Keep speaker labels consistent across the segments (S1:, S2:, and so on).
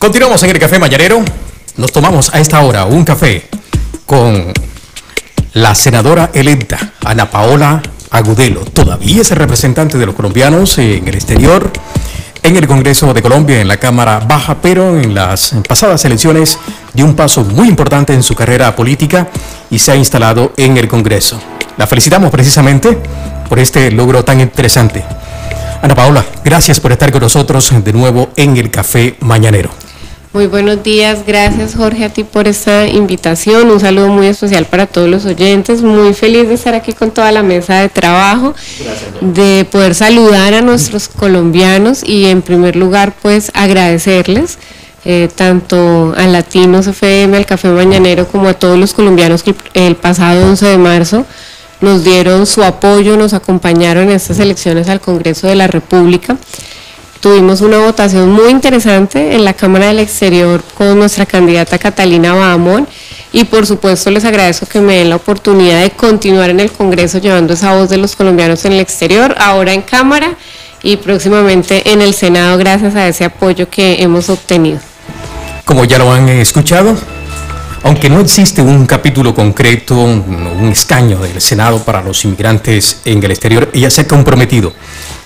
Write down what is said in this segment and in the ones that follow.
S1: Continuamos en el Café Mañanero. Nos tomamos a esta hora un café con la senadora electa Ana Paola Agudelo. Todavía es el representante de los colombianos en el exterior, en el Congreso de Colombia, en la Cámara Baja, pero en las pasadas elecciones dio un paso muy importante en su carrera política y se ha instalado en el Congreso. La felicitamos precisamente por este logro tan interesante. Ana Paola, gracias por estar con nosotros de nuevo en el Café Mañanero.
S2: Muy buenos días, gracias Jorge a ti por esta invitación, un saludo muy especial para todos los oyentes, muy feliz de estar aquí con toda la mesa de trabajo, de poder saludar a nuestros colombianos y en primer lugar pues agradecerles tanto a Latinos FM, al Café Mañanero, como a todos los colombianos que el pasado 11 de marzo nos dieron su apoyo, nos acompañaron en estas elecciones al Congreso de la República. Tuvimos una votación muy interesante en la Cámara del Exterior con nuestra candidata Catalina Bahamón y por supuesto les agradezco que me den la oportunidad de continuar en el Congreso llevando esa voz de los colombianos en el exterior, ahora en Cámara y próximamente en el Senado gracias a ese apoyo que hemos obtenido.
S1: Como ya lo han escuchado, aunque no existe un capítulo concreto, un escaño del Senado para los inmigrantes en el exterior, ella se ha comprometido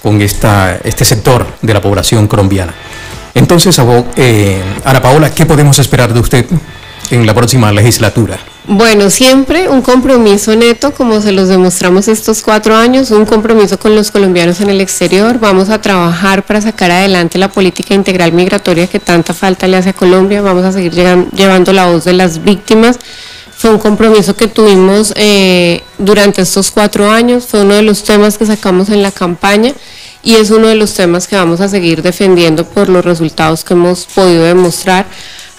S1: con este sector de la población colombiana. Entonces, Ana Paola, ¿qué podemos esperar de usted en la próxima legislatura?
S2: Bueno, siempre un compromiso neto, como se los demostramos estos 4 años, un compromiso con los colombianos en el exterior. Vamos a trabajar para sacar adelante la política integral migratoria que tanta falta le hace a Colombia. Vamos a seguir llevando la voz de las víctimas. Fue un compromiso que tuvimos durante estos 4 años, fue uno de los temas que sacamos en la campaña y es uno de los temas que vamos a seguir defendiendo por los resultados que hemos podido demostrar.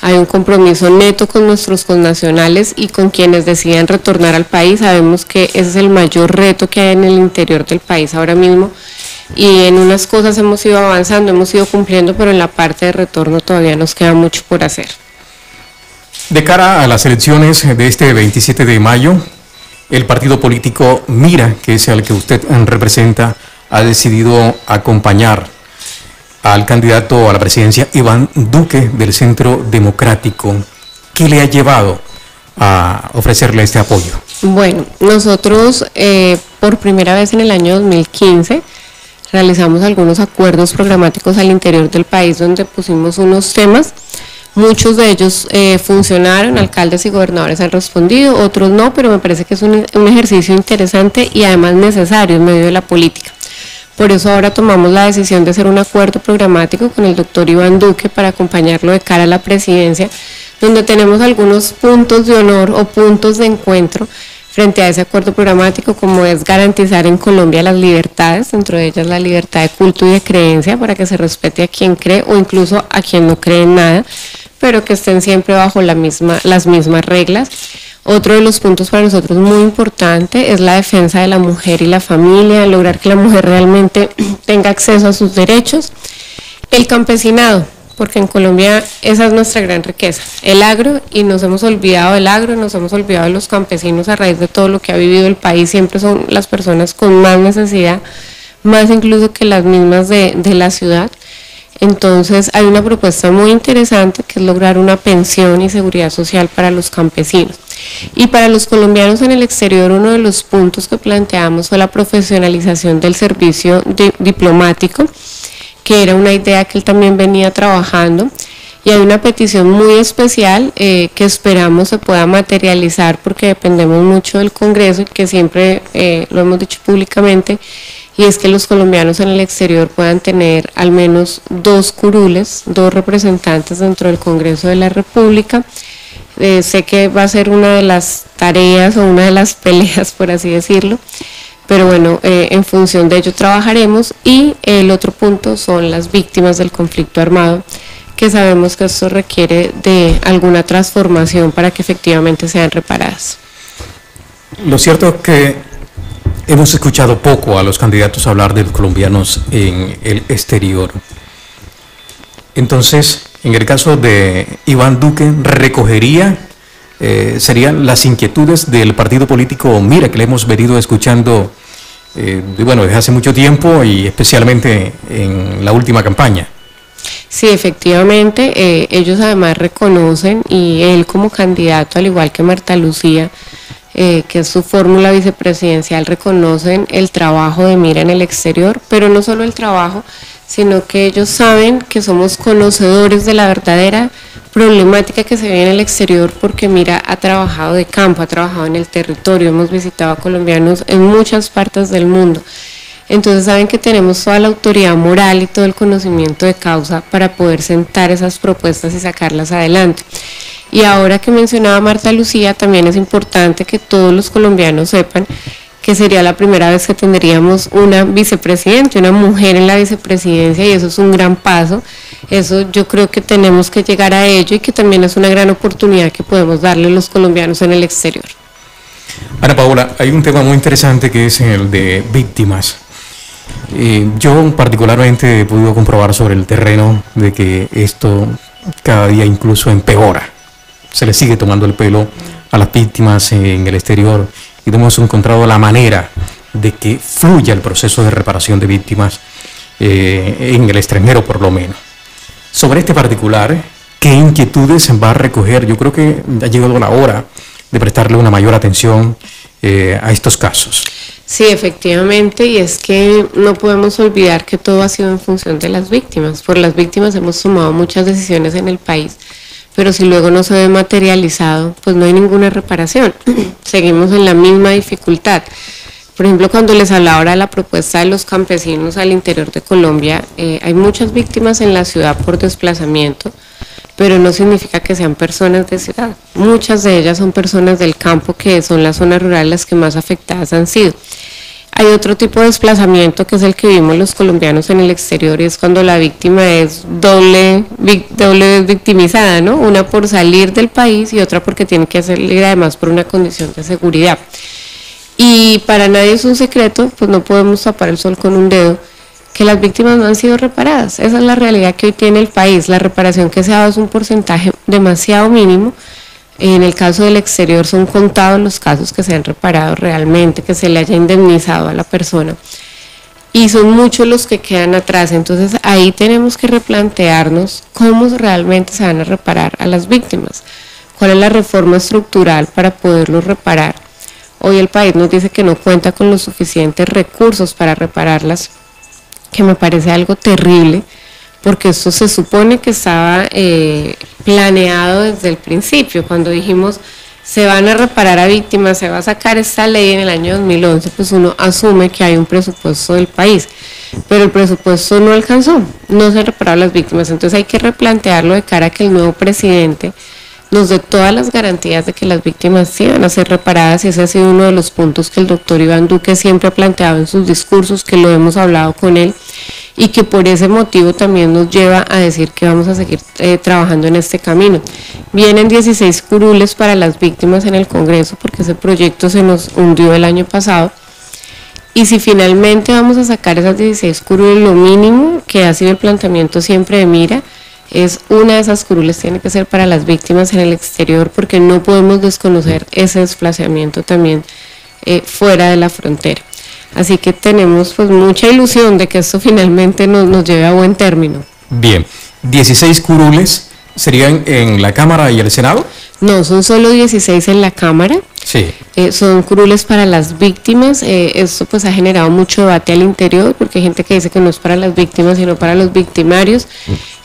S2: Hay un compromiso neto con nuestros connacionales y con quienes decidan retornar al país. Sabemos que ese es el mayor reto que hay en el interior del país ahora mismo y en unas cosas hemos ido avanzando, hemos ido cumpliendo, pero en la parte de retorno todavía nos queda mucho por hacer.
S1: De cara a las elecciones de este 27 de mayo, el partido político Mira, que es el que usted representa, ha decidido acompañar al candidato a la presidencia Iván Duque del Centro Democrático. ¿Qué le ha llevado a ofrecerle este apoyo?
S2: Bueno, nosotros por primera vez en el año 2015 realizamos algunos acuerdos programáticos al interior del país donde pusimos unos temas. Muchos de ellos funcionaron, alcaldes y gobernadores han respondido, otros no, pero me parece que es un ejercicio interesante y además necesario en medio de la política. Por eso ahora tomamos la decisión de hacer un acuerdo programático con el doctor Iván Duque para acompañarlo de cara a la presidencia, donde tenemos algunos puntos de honor o puntos de encuentro frente a ese acuerdo programático, como es garantizar en Colombia las libertades, dentro de ellas la libertad de culto y de creencia, para que se respete a quien cree o incluso a quien no cree en nada, pero que estén siempre bajo las mismas reglas. Otro de los puntos para nosotros muy importante es la defensa de la mujer y la familia, lograr que la mujer realmente tenga acceso a sus derechos. El campesinado, porque en Colombia esa es nuestra gran riqueza, el agro, y nos hemos olvidado del agro, nos hemos olvidado de los campesinos a raíz de todo lo que ha vivido el país, siempre son las personas con más necesidad, más incluso que las mismas de la ciudad. Entonces hay una propuesta muy interesante que es lograr una pensión y seguridad social para los campesinos. Y para los colombianos en el exterior, uno de los puntos que planteamos fue la profesionalización del servicio diplomático, que era una idea que él también venía trabajando, y hay una petición muy especial que esperamos se pueda materializar porque dependemos mucho del Congreso y que siempre lo hemos dicho públicamente, y es que los colombianos en el exterior puedan tener al menos 2 curules, 2 representantes dentro del Congreso de la República. Sé que va a ser una de las tareas o una de las peleas, por así decirlo, pero bueno, en función de ello trabajaremos. Y el otro punto son las víctimas del conflicto armado, que sabemos que esto requiere de alguna transformación para que efectivamente sean reparadas.
S1: Lo cierto es que hemos escuchado poco a los candidatos hablar de los colombianos en el exterior. Entonces, en el caso de Iván Duque, recogería serían las inquietudes del partido político Mira, que le hemos venido escuchando desde hace mucho tiempo y especialmente en la última campaña.
S2: Sí, efectivamente, ellos además reconocen, y él como candidato, al igual que Marta Lucía, que es su fórmula vicepresidencial, reconocen el trabajo de Mira en el exterior, pero no solo el trabajo, sino que ellos saben que somos conocedores de la verdadera problemática que se ve en el exterior, porque Mira ha trabajado de campo, ha trabajado en el territorio, hemos visitado a colombianos en muchas partes del mundo. Entonces saben que tenemos toda la autoridad moral y todo el conocimiento de causa para poder sentar esas propuestas y sacarlas adelante. Y ahora que mencionaba Marta Lucía, también es importante que todos los colombianos sepan que sería la primera vez que tendríamos una vicepresidenta, una mujer en la vicepresidencia, y eso es un gran paso. Eso yo creo que tenemos que llegar a ello, y que también es una gran oportunidad que podemos darle a los colombianos en el exterior.
S1: Ana Paola, hay un tema muy interesante que es el de víctimas. Yo particularmente he podido comprobar sobre el terreno de que esto cada día incluso empeora. Se le sigue tomando el pelo a las víctimas en el exterior, y hemos encontrado la manera de que fluya el proceso de reparación de víctimas en el extranjero, por lo menos. Sobre este particular, ¿qué inquietudes va a recoger? Yo creo que ha llegado la hora de prestarle una mayor atención a estos casos.
S2: Sí, efectivamente, y es que no podemos olvidar que todo ha sido en función de las víctimas. Por las víctimas hemos tomado muchas decisiones en el país, pero si luego no se ve materializado, pues no hay ninguna reparación. Seguimos en la misma dificultad. Por ejemplo, cuando les hablaba ahora de la propuesta de los campesinos al interior de Colombia, hay muchas víctimas en la ciudad por desplazamiento, pero no significa que sean personas de ciudad. Muchas de ellas son personas del campo, que son las zonas rurales las que más afectadas han sido. Hay otro tipo de desplazamiento, que es el que vimos los colombianos en el exterior, y es cuando la víctima es doble victimizada, ¿no? Una por salir del país y otra porque tiene que salir además por una condición de seguridad. Y para nadie es un secreto, pues no podemos tapar el sol con un dedo, que las víctimas no han sido reparadas. Esa es la realidad que hoy tiene el país. La reparación que se ha dado es un porcentaje demasiado mínimo. En el caso del exterior son contados los casos que se han reparado realmente, que se le haya indemnizado a la persona, y son muchos los que quedan atrás. Entonces ahí tenemos que replantearnos cómo realmente se van a reparar a las víctimas, cuál es la reforma estructural para poderlos reparar. Hoy el país nos dice que no cuenta con los suficientes recursos para repararlas, que me parece algo terrible, porque esto se supone que estaba planeado desde el principio. Cuando dijimos se van a reparar a víctimas, se va a sacar esta ley en el año 2011, pues uno asume que hay un presupuesto del país, pero el presupuesto no alcanzó, no se han reparado las víctimas. Entonces hay que replantearlo de cara a que el nuevo presidente nos dé todas las garantías de que las víctimas sí van a ser reparadas, y ese ha sido uno de los puntos que el doctor Iván Duque siempre ha planteado en sus discursos, que lo hemos hablado con él, y que por ese motivo también nos lleva a decir que vamos a seguir trabajando en este camino. Vienen 16 curules para las víctimas en el Congreso, porque ese proyecto se nos hundió el año pasado, y si finalmente vamos a sacar esas 16 curules, lo mínimo que ha sido el planteamiento siempre de Mira, es una de esas curules tiene que ser para las víctimas en el exterior, porque no podemos desconocer ese desplazamiento también fuera de la frontera. Así que tenemos pues mucha ilusión de que esto finalmente nos lleve a buen término.
S1: Bien, 16 curules serían en la Cámara y el Senado.
S2: No, son solo 16 en la Cámara.
S1: Sí.
S2: Son curules para las víctimas. Esto pues ha generado mucho debate al interior, porque hay gente que dice que no es para las víctimas sino para los victimarios.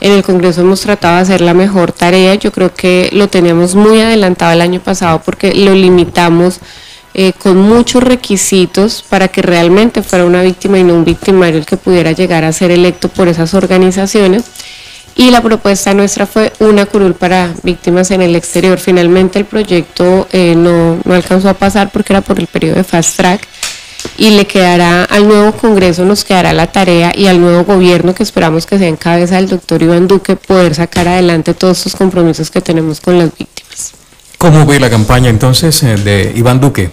S2: En el Congreso hemos tratado de hacer la mejor tarea. Yo creo que lo teníamos muy adelantado el año pasado, porque lo limitamos con muchos requisitos para que realmente fuera una víctima y no un victimario el que pudiera llegar a ser electo por esas organizaciones. Y la propuesta nuestra fue una curul para víctimas en el exterior. Finalmente el proyecto no alcanzó a pasar porque era por el periodo de fast track, y le quedará al nuevo Congreso, nos quedará la tarea, y al nuevo gobierno, que esperamos que sea en cabeza del doctor Iván Duque, poder sacar adelante todos estos compromisos que tenemos con las víctimas.
S1: ¿Cómo ve la campaña entonces de Iván Duque?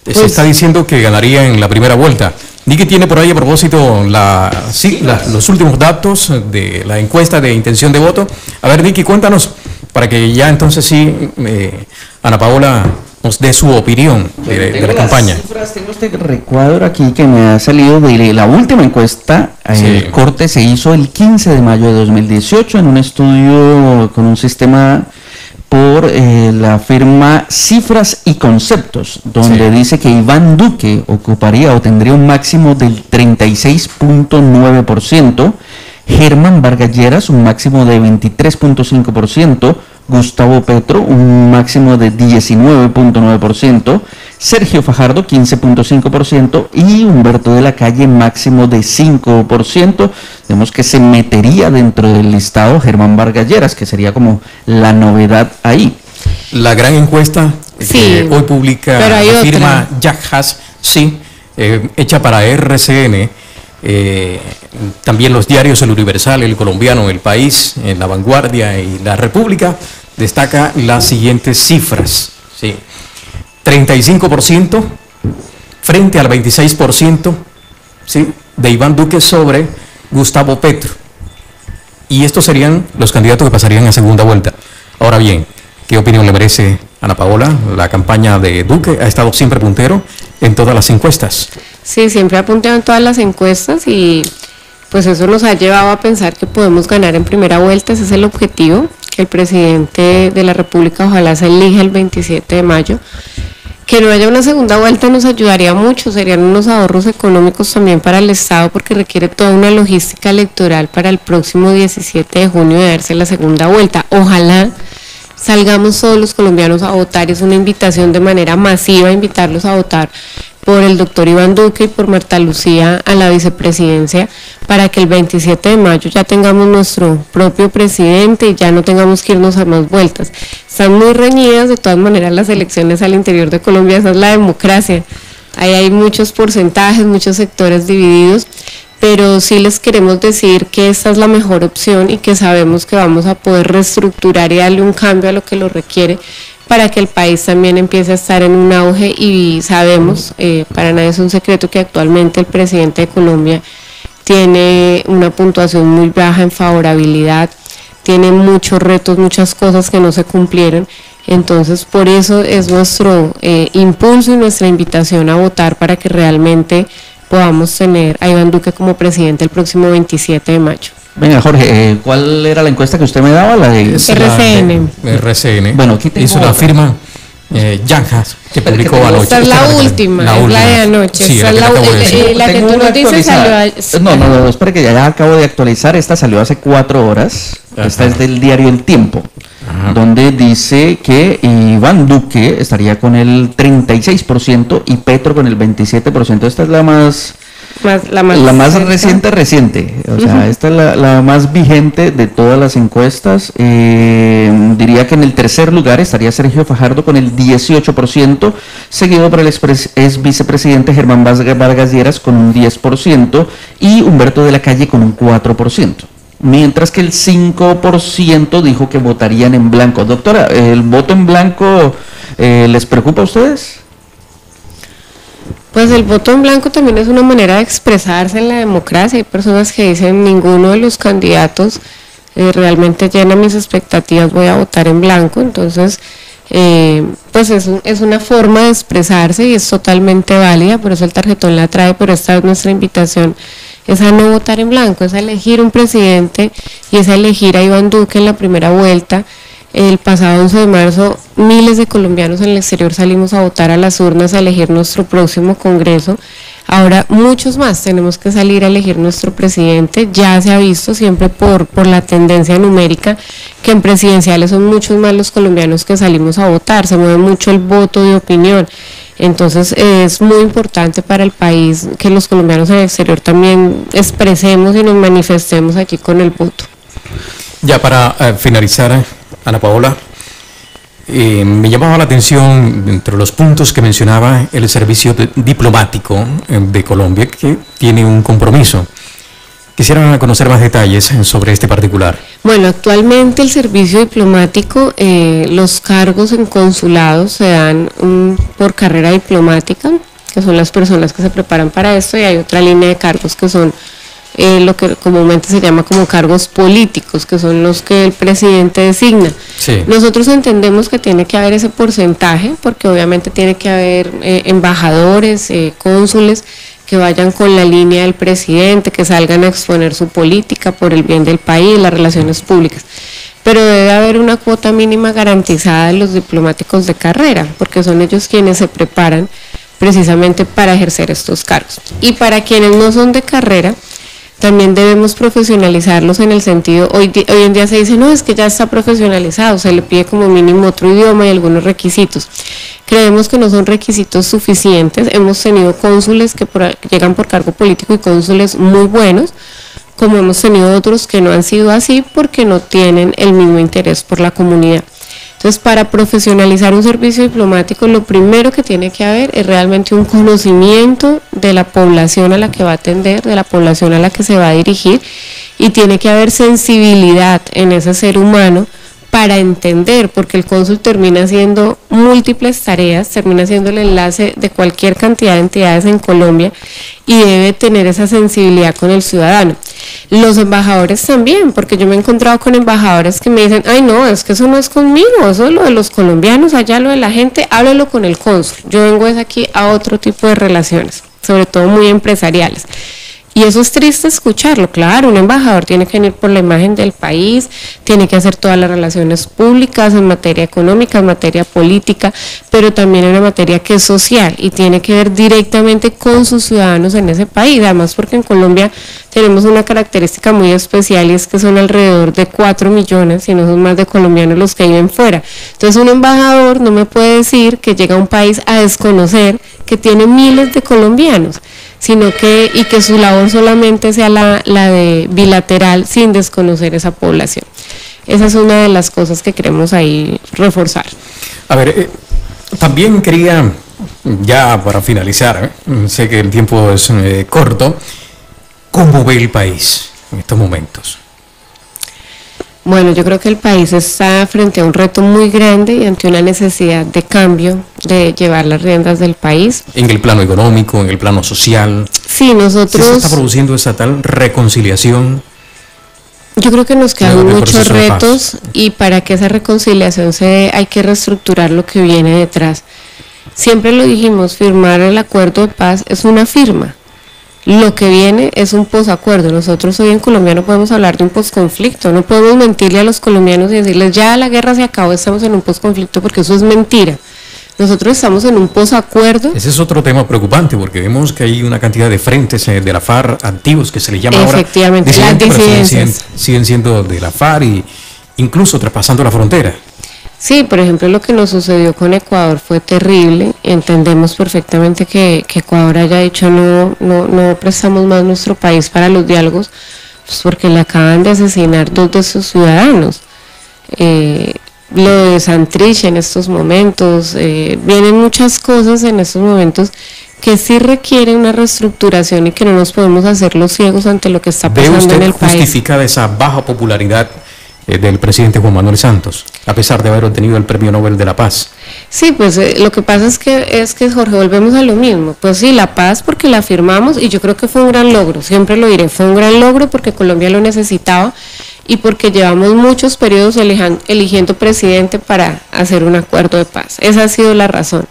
S2: Pues,
S1: se está diciendo que ganaría en la primera vuelta. Niki tiene por ahí a propósito los últimos datos de la encuesta de intención de voto. A ver, Niki, cuéntanos, para que ya entonces sí, Ana Paola nos dé su opinión de la campaña.
S3: Tengo este recuadro aquí que me ha salido de la última encuesta. El corte se hizo el 15 de mayo de 2018 en un estudio con un sistema por la firma Cifras y Conceptos, donde dice que Iván Duque ocuparía o tendría un máximo del 36.9%, Germán Vargas Lleras un máximo de 23.5%, Gustavo Petro un máximo de 19.9%, Sergio Fajardo 15.5% y Humberto de la Calle máximo de 5%. Vemos que se metería dentro del listado Germán Vargas Lleras, que sería como la novedad ahí.
S1: La gran encuesta que hoy publica la firma Jack Haas, hecha para RCN, también los diarios El Universal, El Colombiano, El País, en La Vanguardia y La República, destaca las siguientes cifras. 35% frente al 26% de Iván Duque sobre Gustavo Petro. Y estos serían los candidatos que pasarían a segunda vuelta. Ahora bien, ¿qué opinión le merece Ana Paola? La campaña de Duque ha estado siempre puntero en todas las encuestas.
S2: Sí, siempre ha punteado en todas las encuestas y pues eso nos ha llevado a pensar que podemos ganar en primera vuelta. Ese es el objetivo, que el presidente de la República ojalá se elija el 27 de mayo. Que no haya una segunda vuelta nos ayudaría mucho, serían unos ahorros económicos también para el Estado, porque requiere toda una logística electoral para el próximo 17 de junio de darse la segunda vuelta. Ojalá salgamos todos los colombianos a votar, es una invitación de manera masiva, invitarlos a votar por el doctor Iván Duque y por Marta Lucía a la vicepresidencia, para que el 27 de mayo ya tengamos nuestro propio presidente y ya no tengamos que irnos a más vueltas. Están muy reñidas de todas maneras las elecciones al interior de Colombia, esa es la democracia. Ahí hay muchos porcentajes, muchos sectores divididos, pero sí les queremos decir que esta es la mejor opción y que sabemos que vamos a poder reestructurar y darle un cambio a lo que lo requiere, para que el país también empiece a estar en un auge. Y sabemos, para nadie es un secreto, que actualmente el presidente de Colombia tiene una puntuación muy baja en favorabilidad, tiene muchos retos, muchas cosas que no se cumplieron. Entonces, por eso es nuestro impulso y nuestra invitación a votar, para que realmente podamos tener a Iván Duque como presidente el próximo 27 de mayo.
S3: Venga, Jorge, ¿cuál era la encuesta que usted me daba? La de
S2: RCN.
S1: RCN.
S3: Bueno, aquí tengo
S1: hizo la firma Jack Haas, que publicó anoche.
S2: Esta es la última, es la de anoche.
S1: Sí,
S2: esta es la que tú nos dices salió.
S3: No, espere, que ya acabo de actualizar. Esta salió hace 4 horas. Ajá. Esta es del diario El Tiempo. Ajá. Donde dice que Iván Duque estaría con el 36% y Petro con el 27%. Esta es la más reciente, o sea, esta es la más vigente de todas las encuestas. Diría que en el tercer lugar estaría Sergio Fajardo con el 18%, seguido por el ex vicepresidente Germán Vargas Lleras con un 10% y Humberto de la Calle con un 4%. Mientras que el 5% dijo que votarían en blanco. Doctora, ¿el voto en blanco les preocupa a ustedes?
S2: Pues el voto en blanco también es una manera de expresarse en la democracia. Hay personas que dicen ninguno de los candidatos realmente llena mis expectativas, voy a votar en blanco. Entonces, pues es una forma de expresarse y es totalmente válida, por eso el tarjetón la trae, pero esta vez nuestra invitación es a no votar en blanco, es a elegir un presidente y es a elegir a Iván Duque en la primera vuelta. El pasado 11 de marzo, miles de colombianos en el exterior salimos a votar a las urnas a elegir nuestro próximo Congreso. Ahora muchos más tenemos que salir a elegir nuestro presidente. Ya se ha visto siempre por la tendencia numérica que en presidenciales son muchos más los colombianos que salimos a votar, se mueve mucho el voto de opinión. Entonces es muy importante para el país que los colombianos en el exterior también expresemos y nos manifestemos aquí con el voto.
S1: Ya para finalizar, Ana Paola, me llamaba la atención, entre los puntos que mencionaba, el servicio diplomático de Colombia, que tiene un compromiso. Quisiera conocer más detalles sobre este particular.
S2: Bueno, actualmente el servicio diplomático, los cargos en consulados se dan por carrera diplomática, que son las personas que se preparan para esto, y hay otra línea de cargos que son lo que comúnmente se llama como cargos políticos, que son los que el presidente designa.
S1: Sí.
S2: Nosotros entendemos que tiene que haber ese porcentaje, porque obviamente tiene que haber embajadores, cónsules, que vayan con la línea del presidente, que salgan a exponer su política por el bien del país, las relaciones públicas. Pero debe haber una cuota mínima garantizada de los diplomáticos de carrera, porque son ellos quienes se preparan precisamente para ejercer estos cargos. Y para quienes no son de carrera, también debemos profesionalizarlos en el sentido, hoy en día se dice, no, es que ya está profesionalizado, se le pide como mínimo otro idioma y algunos requisitos. Creemos que no son requisitos suficientes. Hemos tenido cónsules que llegan por cargo político y cónsules muy buenos, como hemos tenido otros que no han sido así porque no tienen el mismo interés por la comunidad. Entonces, para profesionalizar un servicio diplomático, lo primero que tiene que haber es realmente un conocimiento de la población a la que va a atender, de la población a la que se va a dirigir, y tiene que haber sensibilidad en ese ser humano para entender, porque el cónsul termina haciendo múltiples tareas, termina siendo el enlace de cualquier cantidad de entidades en Colombia y debe tener esa sensibilidad con el ciudadano. Los embajadores también, porque yo me he encontrado con embajadores que me dicen, ay no, es que eso no es conmigo, eso es lo de los colombianos, allá lo de la gente, háblelo con el cónsul. Yo vengo es aquí a otro tipo de relaciones, sobre todo muy empresariales. Y eso es triste escucharlo, claro, un embajador tiene que venir por la imagen del país, tiene que hacer todas las relaciones públicas en materia económica, en materia política, pero también en una materia que es social y tiene que ver directamente con sus ciudadanos en ese país, además porque en Colombia tenemos una característica muy especial y es que son alrededor de 4 millones, si no son más de colombianos los que viven fuera. Entonces un embajador no me puede decir que llega a un país a desconocer que tiene miles de colombianos, sino que su labor solamente sea la de bilateral sin desconocer esa población. Esa es una de las cosas que queremos ahí reforzar.
S1: A ver, también quería, ya para finalizar, sé que el tiempo es corto, ¿cómo ve el país en estos momentos?
S2: Bueno, yo creo que el país está frente a un reto muy grande y ante una necesidad de cambio, de llevar las riendas del país.
S1: En el plano económico, en el plano social.
S2: Sí, nosotros...
S1: ¿Se está produciendo esa tal reconciliación?
S2: Yo creo que nos quedan muchos retos y para que esa reconciliación se dé hay que reestructurar lo que viene detrás. Siempre lo dijimos, firmar el acuerdo de paz es una firma. Lo que viene es un posacuerdo. Nosotros hoy en Colombia no podemos hablar de un posconflicto, no podemos mentirle a los colombianos y decirles ya la guerra se acabó, estamos en un posconflicto, porque eso es mentira. Nosotros estamos en un posacuerdo.
S1: Ese es otro tema preocupante porque vemos que hay una cantidad de frentes de la FARC activos que se les llama ahora.
S2: Efectivamente, las disidencias.
S1: Siguen siendo de la FARC y incluso traspasando la frontera.
S2: Sí, por ejemplo, lo que nos sucedió con Ecuador fue terrible. Entendemos perfectamente que Ecuador haya dicho no prestamos más nuestro país para los diálogos, pues porque le acaban de asesinar 2 de sus ciudadanos. Lo de Santrich en estos momentos, vienen muchas cosas en estos momentos que sí requieren una reestructuración y que no nos podemos hacer los ciegos ante lo que está pasando en el país.
S1: ¿Ve usted justificada esa baja popularidad del presidente Juan Manuel Santos, a pesar de haber obtenido el Premio Nobel de la Paz?
S2: Sí, pues lo que pasa es que Jorge, volvemos a lo mismo. Pues sí, la paz porque la firmamos y yo creo que fue un gran logro, siempre lo diré, fue un gran logro porque Colombia lo necesitaba y porque llevamos muchos periodos eligiendo presidente para hacer un acuerdo de paz. Esa ha sido la razón.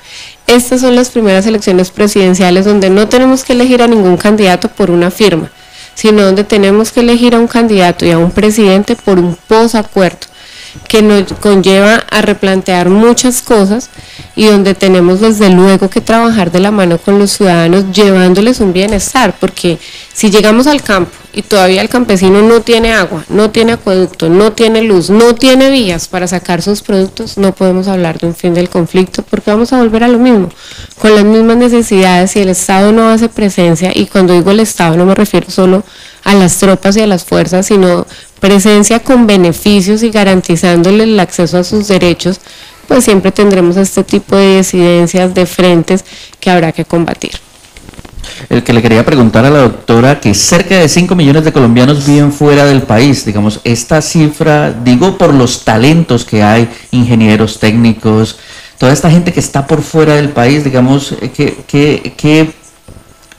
S2: Estas son las primeras elecciones presidenciales donde no tenemos que elegir a ningún candidato por una firma, sino donde tenemos que elegir a un candidato y a un presidente por un posacuerdo que nos conlleva a replantear muchas cosas y donde tenemos desde luego que trabajar de la mano con los ciudadanos llevándoles un bienestar, porque si llegamos al campo y todavía el campesino no tiene agua, no tiene acueducto, no tiene luz, no tiene vías para sacar sus productos, no podemos hablar de un fin del conflicto porque vamos a volver a lo mismo, con las mismas necesidades y el Estado no hace presencia, y cuando digo el Estado no me refiero solo a las tropas y a las fuerzas, sino presencia con beneficios y garantizándole el acceso a sus derechos, pues siempre tendremos este tipo de disidencias, de frentes que habrá que combatir.
S3: El que le quería preguntar a la doctora, que cerca de 5 millones de colombianos viven fuera del país, digamos, esta cifra, digo por los talentos que hay, ingenieros, técnicos, toda esta gente que está por fuera del país, digamos, ¿qué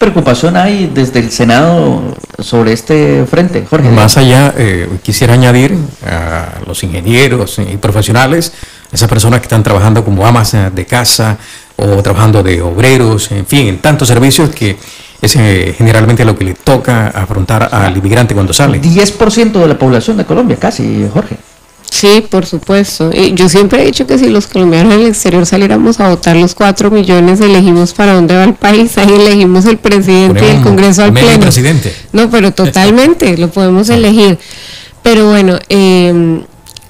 S3: preocupación hay desde el Senado sobre este frente, Jorge?
S1: Más allá, quisiera añadir a los ingenieros y profesionales, esas personas que están trabajando como amas de casa o trabajando de obreros, en fin, en tantos servicios que es generalmente lo que le toca afrontar al inmigrante cuando sale.
S3: 10% de la población de Colombia, casi, Jorge.
S2: Sí, por supuesto. Y yo siempre he dicho que si los colombianos en el exterior saliéramos a votar los 4 millones, elegimos para dónde va el país, ahí elegimos el presidente y el Congreso al pleno.
S1: Presidente.
S2: No, pero totalmente, lo podemos elegir. Pero bueno,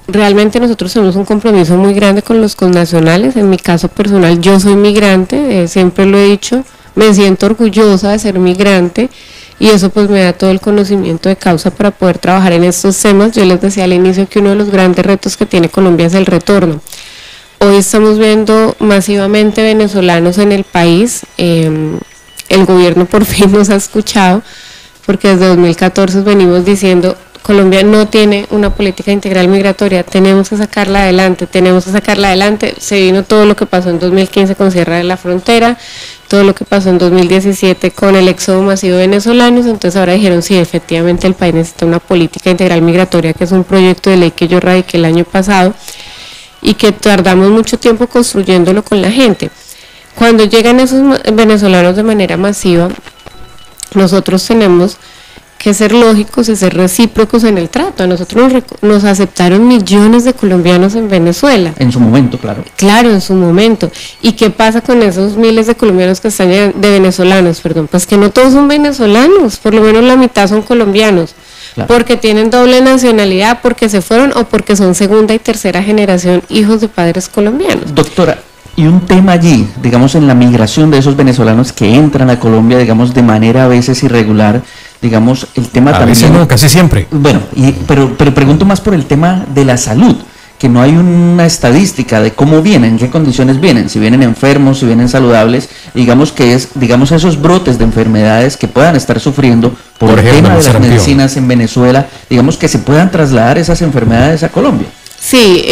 S2: realmente nosotros tenemos un compromiso muy grande con los connacionales. En mi caso personal, yo soy migrante, siempre lo he dicho, me siento orgullosa de ser migrante. Y eso pues me da todo el conocimiento de causa para poder trabajar en estos temas. Yo les decía al inicio que uno de los grandes retos que tiene Colombia es el retorno. Hoy estamos viendo masivamente venezolanos en el país. El gobierno por fin nos ha escuchado, porque desde 2014 venimos diciendo Colombia no tiene una política integral migratoria, tenemos que sacarla adelante, se vino todo lo que pasó en 2015 con cierre de la frontera, todo lo que pasó en 2017 con el éxodo masivo de venezolanos, entonces ahora dijeron sí, efectivamente el país necesita una política integral migratoria, que es un proyecto de ley que yo radiqué el año pasado y que tardamos mucho tiempo construyéndolo con la gente. Cuando llegan esos venezolanos de manera masiva, nosotros tenemos que ser lógicos y ser recíprocos en el trato. A nosotros nos aceptaron millones de colombianos en Venezuela.
S3: En su momento, claro.
S2: Claro, en su momento. ¿Y qué pasa con esos miles de colombianos que están de venezolanos? Perdón, pues que no todos son venezolanos, por lo menos la mitad son colombianos. Claro. Porque tienen doble nacionalidad, porque se fueron o porque son segunda y tercera generación hijos de padres colombianos.
S3: Doctora, y un tema allí, digamos, en la migración de esos venezolanos que entran a Colombia, digamos, de manera a veces irregular, digamos, el tema
S1: a
S3: también...
S1: veces no, casi siempre.
S3: Bueno, pero pregunto más por el tema de la salud, que no hay una estadística de cómo vienen, en qué condiciones vienen, si vienen enfermos, si vienen saludables, digamos que es, digamos, esos brotes de enfermedades que puedan estar sufriendo por el tema de las medicinas en Venezuela, digamos que se puedan trasladar esas enfermedades a Colombia.
S2: Sí,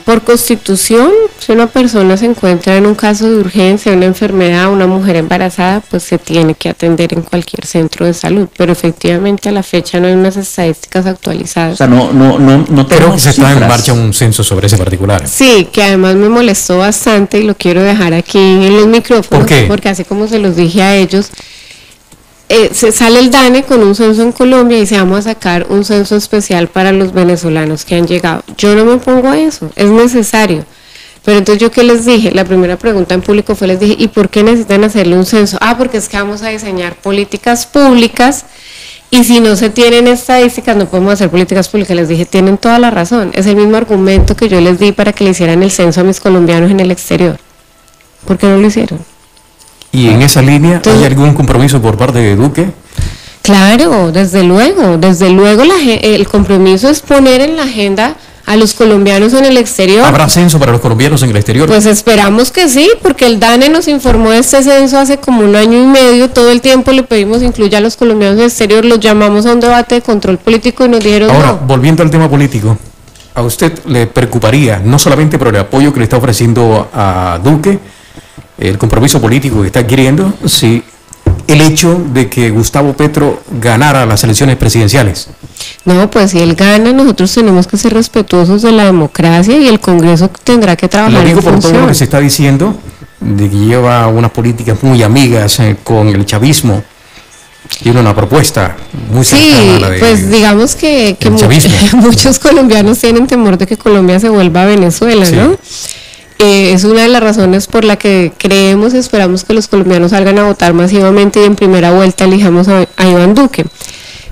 S2: por constitución, si una persona se encuentra en un caso de urgencia, una enfermedad, una mujer embarazada, pues se tiene que atender en cualquier centro de salud, pero efectivamente a la fecha no hay unas estadísticas actualizadas.
S3: O sea, no
S1: creo que se está en marcha un censo sobre ese particular.
S2: Sí, que además me molestó bastante y lo quiero dejar aquí en los micrófonos.
S1: ¿Por qué?
S2: Porque así como se los dije a ellos, se sale el DANE con un censo en Colombia y se vamos a sacar un censo especial para los venezolanos que han llegado. Yo no me pongo a eso, es necesario. Pero entonces yo qué les dije, la primera pregunta en público fue, les dije, ¿y por qué necesitan hacerle un censo? Porque es que vamos a diseñar políticas públicas y si no se tienen estadísticas no podemos hacer políticas públicas. Les dije, tienen toda la razón, es el mismo argumento que yo les di para que le hicieran el censo a mis colombianos en el exterior. ¿Por qué no lo hicieron?
S1: ¿Y en esa línea hay algún compromiso por parte de Duque?
S2: Claro, desde luego el compromiso es poner en la agenda a los colombianos en el exterior.
S1: ¿Habrá censo para los colombianos en el exterior?
S2: Pues esperamos que sí, porque el DANE nos informó de este censo hace como 1 año y medio, todo el tiempo le pedimos incluya a los colombianos en el exterior, los llamamos a un debate de control político y nos dijeron
S1: ahora,
S2: no.
S1: Volviendo al tema político, ¿a usted le preocuparía, no solamente por el apoyo que le está ofreciendo a Duque, el compromiso político que está adquiriendo, si el hecho de que Gustavo Petro ganara las elecciones presidenciales?
S2: No, pues si él gana, nosotros tenemos que ser respetuosos de la democracia y el Congreso tendrá que trabajar.
S1: Lo digo por todo lo que se está diciendo, de que lleva unas políticas muy amigas con el chavismo, tiene una propuesta muy cercana a la de,
S2: pues digamos que muchos colombianos tienen temor de que Colombia se vuelva a Venezuela, sí. ¿No? Es una de las razones por la que creemos y esperamos que los colombianos salgan a votar masivamente y en primera vuelta elijamos a Iván Duque.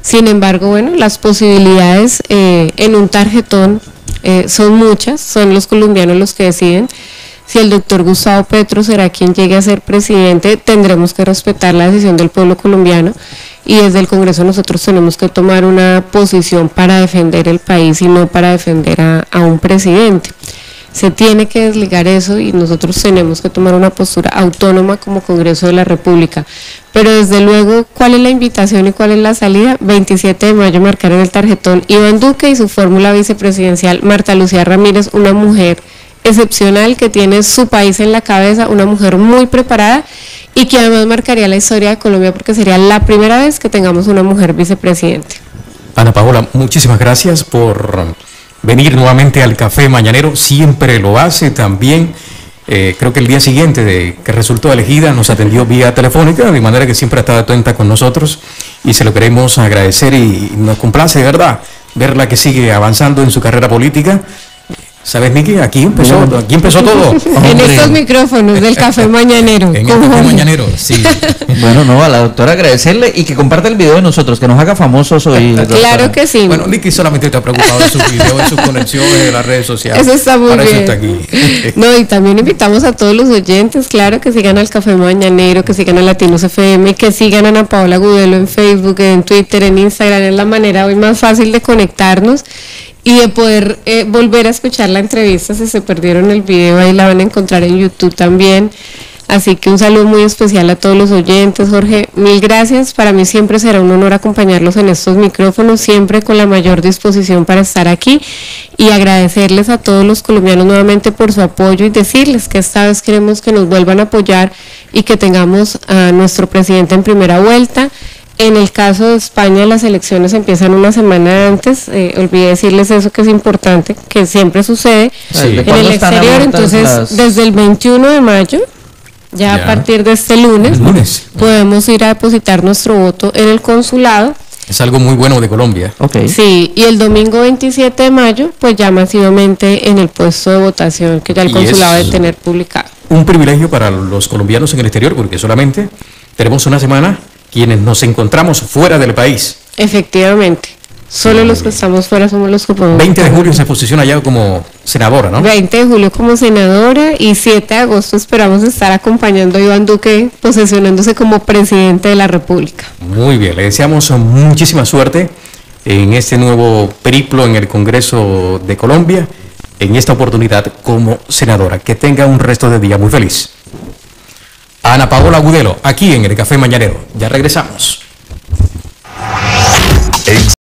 S2: Sin embargo, bueno, las posibilidades en un tarjetón son muchas, son los colombianos los que deciden. Si el doctor Gustavo Petro será quien llegue a ser presidente, tendremos que respetar la decisión del pueblo colombiano y desde el Congreso nosotros tenemos que tomar una posición para defender el país y no para defender a un presidente. Se tiene que desligar eso y nosotros tenemos que tomar una postura autónoma como Congreso de la República. Pero desde luego, ¿cuál es la invitación y cuál es la salida? 27 de mayo marcar en el tarjetón Iván Duque y su fórmula vicepresidencial Marta Lucía Ramírez, una mujer excepcional que tiene su país en la cabeza, una mujer muy preparada y que además marcaría la historia de Colombia porque sería la primera vez que tengamos una mujer vicepresidente.
S1: Ana Paola, muchísimas gracias por venir nuevamente al Café Mañanero, siempre lo hace también. Creo que el día siguiente de que resultó elegida nos atendió vía telefónica, de manera que siempre ha estado atenta con nosotros y se lo queremos agradecer y nos complace de verdad verla que sigue avanzando en su carrera política. ¿Sabes, Nicky? Aquí empezó todo.
S2: En estos micrófonos del Café Mañanero.
S1: En el Café Mañanero, sí.
S3: Bueno, no, a la doctora agradecerle y que comparte el video de nosotros, que nos haga famosos hoy.
S2: Claro que sí.
S1: Bueno, Nicky solamente está preocupado de sus videos, de sus conexiones, de las redes sociales.
S2: Eso está muy
S1: bien.
S2: Eso
S1: está aquí.
S2: No, y también invitamos a todos los oyentes, claro, que sigan al Café Mañanero, que sigan a Latinos FM, que sigan a Ana Paola Agudelo en Facebook, en Twitter, en Instagram. Es la manera hoy más fácil de conectarnos y de poder volver a escuchar la entrevista. Si se perdieron el video, ahí la van a encontrar en YouTube también. Así que un saludo muy especial a todos los oyentes. Jorge, mil gracias. Para mí siempre será un honor acompañarlos en estos micrófonos, siempre con la mayor disposición para estar aquí, y agradecerles a todos los colombianos nuevamente por su apoyo y decirles que esta vez queremos que nos vuelvan a apoyar y que tengamos a nuestro presidente en primera vuelta. En el caso de España, las elecciones empiezan una semana antes. Olvidé decirles eso, que es importante, que siempre sucede en el exterior. Entonces, desde el 21 de mayo, ya a partir de este lunes, podemos ir a depositar nuestro voto en el consulado.
S1: Es algo muy bueno de Colombia.
S3: Okay.
S2: Sí, y el domingo 27 de mayo, pues ya masivamente en el puesto de votación que ya el consulado debe tener publicado.
S1: Un privilegio para los colombianos en el exterior, porque solamente tenemos una semana quienes nos encontramos fuera del país.
S2: Efectivamente, solo los que estamos fuera somos los que podemos.
S1: 20 de julio se posiciona ya como senadora, ¿no?
S2: 20 de julio como senadora y 7 de agosto esperamos estar acompañando a Iván Duque posesionándose como presidente de la República.
S1: Muy bien, le deseamos muchísima suerte en este nuevo periplo en el Congreso de Colombia, en esta oportunidad como senadora. Que tenga un resto de día muy feliz. Ana Paola Agudelo, aquí en el Café Mañanero. Ya regresamos.